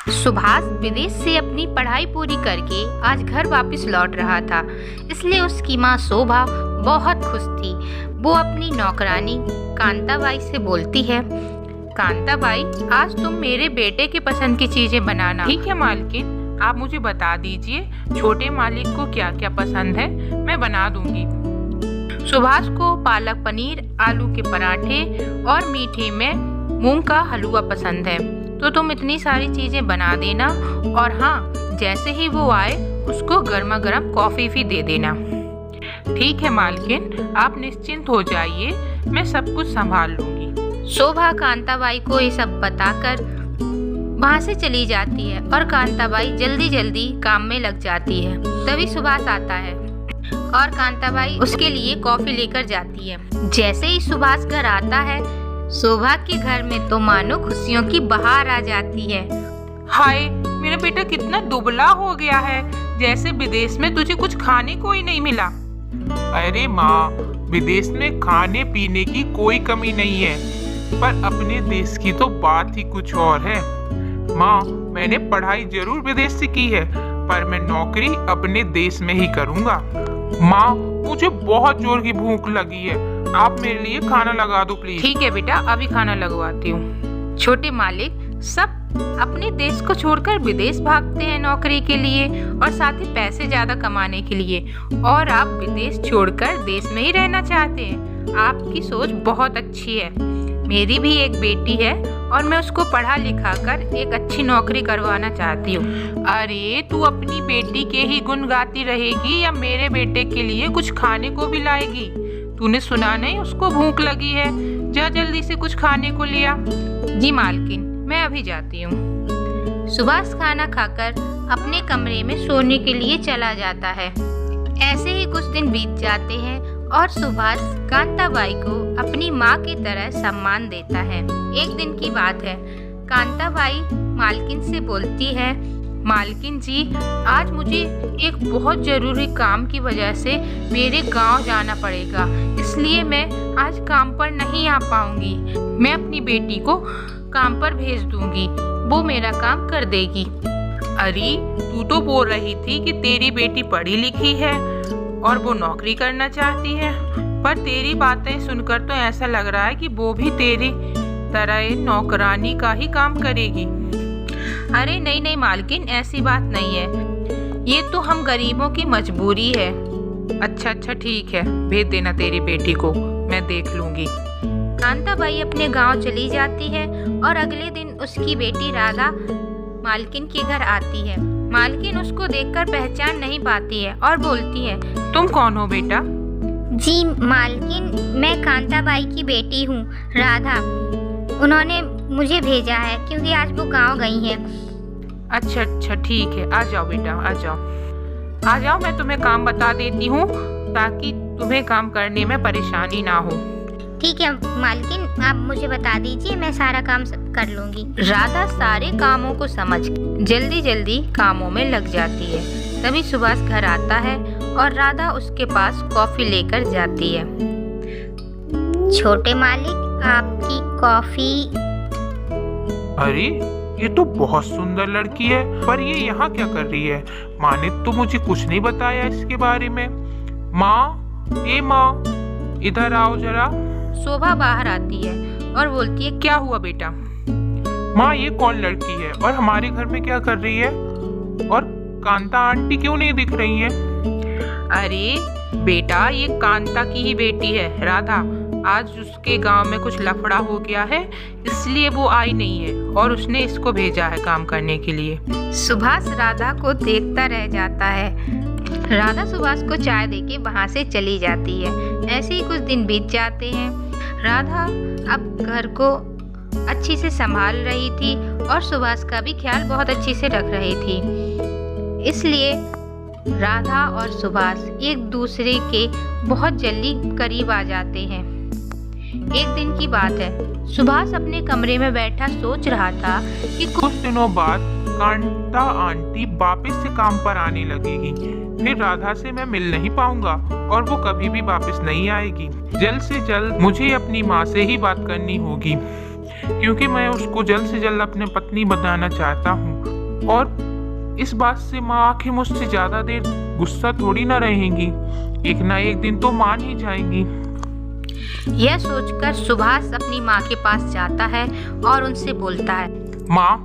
सुभाष विदेश से अपनी पढ़ाई पूरी करके आज घर वापस लौट रहा था, इसलिए उसकी माँ शोभा बहुत खुश थी। वो अपनी नौकरानी कांताबाई से बोलती है, कांताबाई, आज तुम मेरे बेटे के पसंद की चीजें बनाना। ठीक है मालकिन, आप मुझे बता दीजिए छोटे मालिक को क्या क्या पसंद है, मैं बना दूंगी। सुभाष को पालक पनीर, आलू के पराठे और मीठे में मूंग का हलवा पसंद है, तो तुम इतनी सारी चीजें बना देना। और हाँ, जैसे ही वो आए उसको गर्मा गर्म कॉफी भी दे देना। ठीक है मालकिन, आप निश्चिंत हो जाइए, मैं सब कुछ संभाल लूंगी। शोभा कांताबाई को ये सब बताकर वहाँ से चली जाती है और कांताबाई जल्दी जल्दी काम में लग जाती है। तभी सुभाष आता है और कांताबाई उसके लिए कॉफी लेकर जाती है। जैसे ही सुभाष घर आता है, शोभा के घर में तो मानो खुशियों की बहार आ जाती है। हाय, मेरा बेटा कितना दुबला हो गया है, जैसे विदेश में तुझे कुछ खाने को ही नहीं मिला। अरे माँ, विदेश में खाने पीने की कोई कमी नहीं है, पर अपने देश की तो बात ही कुछ और है। माँ, मैंने पढ़ाई जरूर विदेश से की है, पर मैं नौकरी अपने देश में ही करूँगा। माँ, मुझे बहुत जोर की भूख लगी है, आप मेरे लिए खाना लगा दो प्लीज। ठीक है बेटा, अभी खाना लगवाती हूँ। छोटे मालिक सब अपने देश को छोड़कर विदेश भागते हैं नौकरी के लिए और साथ ही पैसे ज्यादा कमाने के लिए, और आप विदेश छोड़कर देश में ही रहना चाहते हैं। आपकी सोच बहुत अच्छी है। मेरी भी एक बेटी है और मैं उसको पढ़ा लिखा कर एक अच्छी नौकरी करवाना चाहती हूँ। अरे, तू अपनी बेटी के ही गुण गाती रहेगी या मेरे बेटे के लिए कुछ खाने को भी लाएगी? तूने सुना नहीं, उसको भूख लगी है, जा जल्दी से कुछ खाने को लिया। जी मालकिन, मैं अभी जाती हूँ। सुभाष खाना खाकर अपने कमरे में सोने के लिए चला जाता है। ऐसे ही कुछ दिन बीत जाते हैं और सुभाष कांताबाई को अपनी माँ की तरह सम्मान देता है। एक दिन की बात है, कांताबाई मालकिन से बोलती है, मालकिन जी, आज मुझे एक बहुत जरूरी काम की वजह से मेरे गांव जाना पड़ेगा, इसलिए मैं आज काम पर नहीं आ पाऊंगी। मैं अपनी बेटी को काम पर भेज दूंगी, वो मेरा काम कर देगी। अरे, तू तो बोल रही थी कि तेरी बेटी पढ़ी लिखी है और वो नौकरी करना चाहती है, पर तेरी बातें सुनकर तो ऐसा लग रहा है कि वो भी तेरी तरह नौकरानी का ही काम करेगी। अरे नहीं नहीं मालकिन, ऐसी बात नहीं है, ये तो हम गरीबों की मजबूरी है। अच्छा ठीक है, भेज देना तेरी बेटी को, मैं देख लूंगी। कांताबाई अपने गांव चली जाती है और अगले दिन उसकी बेटी राधा मालकिन के घर आती है। मालकिन उसको देखकर पहचान नहीं पाती है और बोलती है, तुम कौन हो बेटा? जी मालकिन, मैं कांताबाई की बेटी हूँ, राधा। उन्होंने मुझे भेजा है क्योंकि आज वो गांव गई हैं। अच्छा ठीक है, आ जाओ बेटा, आ जाओ, मैं तुम्हें काम बता देती हूँ ताकि तुम्हें काम करने में परेशानी ना हो। ठीक है मालकिन, आप मुझे बता दीजिए, मैं सारा काम कर लूंगी। राधा सारे कामों को समझ जल्दी जल्दी कामों में लग जाती है। तभी सुभाष घर आता है और राधा उसके पास कॉफी लेकर जाती है। छोटे मालिक, आपकी कॉफी। अरे, ये तो बहुत सुंदर लड़की है, पर ये यहाँ क्या कर रही है? माँ ने तो मुझे कुछ नहीं बताया इसके बारे में। माँ, ये माँ, इधर आओ जरा। शोभा बाहर आती है और बोलती है, क्या हुआ बेटा? माँ, ये कौन लड़की है और हमारे घर में क्या कर रही है? और कांता आंटी क्यों नहीं दिख रही है? अरे बेटा, ये कांता की ही बेटी है राधा। आज उसके गांव में कुछ लफड़ा हो गया है, इसलिए वो आई नहीं है और उसने इसको भेजा है काम करने के लिए। सुभाष राधा को देखता रह जाता है। राधा सुभाष को चाय देके वहाँ से चली जाती है। ऐसे ही कुछ दिन बीत जाते हैं। राधा अब घर को अच्छी से संभाल रही थी और सुभाष का भी ख्याल बहुत अच्छी से रख रही थी, इसलिए राधा और सुभाष एक दूसरे के बहुत जल्दी करीब आ जाते हैं। एक दिन की बात है, सुभाष अपने कमरे में बैठा सोच रहा था कि कुछ दिनों बाद कांता आंटी वापस से काम पर आने लगेगी। फिर राधा से मैं मिल नहीं पाऊंगा और वो कभी भी वापस नहीं आएगी। जल्द से जल्द मुझे अपनी माँ से ही बात करनी होगी। क्योंकि मैं उसको जल्द से जल्द अपने पत्नी बनाना चाहता हूँ। और इस बात से माँ आखिर मुझसे ज्यादा देर गुस्सा थोड़ी ना रहेंगी, एक ना एक दिन तो मान ही जाएंगी। यह सोचकर सुभाष अपनी माँ के पास जाता है और उनसे बोलता है, माँ,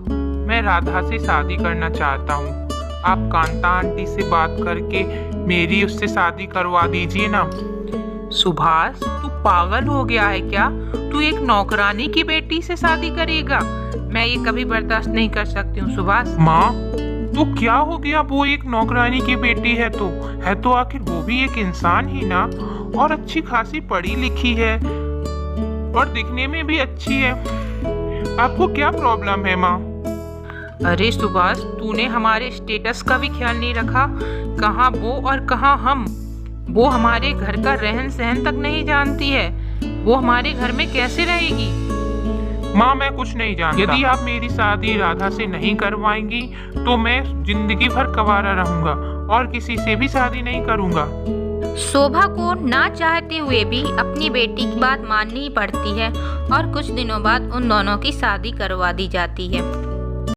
मैं राधा से शादी करना चाहता हूँ। आप कांता आंटी से बात करके मेरी उससे शादी करवा दीजिए ना। सुभाष, तू पागल हो गया है क्या? तू एक नौकरानी की बेटी से शादी करेगा? मैं ये कभी बर्दाश्त नहीं कर सकती हूँ सुभाष। माँ, तो क्या हो गया? वो एक नौकरानी की बेटी है तो आखिर वो भी एक इंसान ही ना, और अच्छी खासी पढ़ी लिखी है और दिखने में भी अच्छी है। आपको क्या प्रॉब्लम है माँ? अरे सुभाष, तूने हमारे स्टेटस का भी ख्याल नहीं रखा। कहाँ वो और कहाँ हम। वो हमारे घर का रहन सहन तक नहीं जानती है। वो हमारे घर में कैसे रहेगी? माँ, मैं कुछ नहीं जानता। यदि आप मेरी शादी राधा से नहीं करवाएंगी तो मैं जिंदगी भर कंवारा रहूंगा और किसी से भी शादी नहीं करूंगा। शोभा को ना चाहते हुए भी अपनी बेटी की बात माननी पड़ती है और कुछ दिनों बाद उन दोनों की शादी करवा दी जाती है।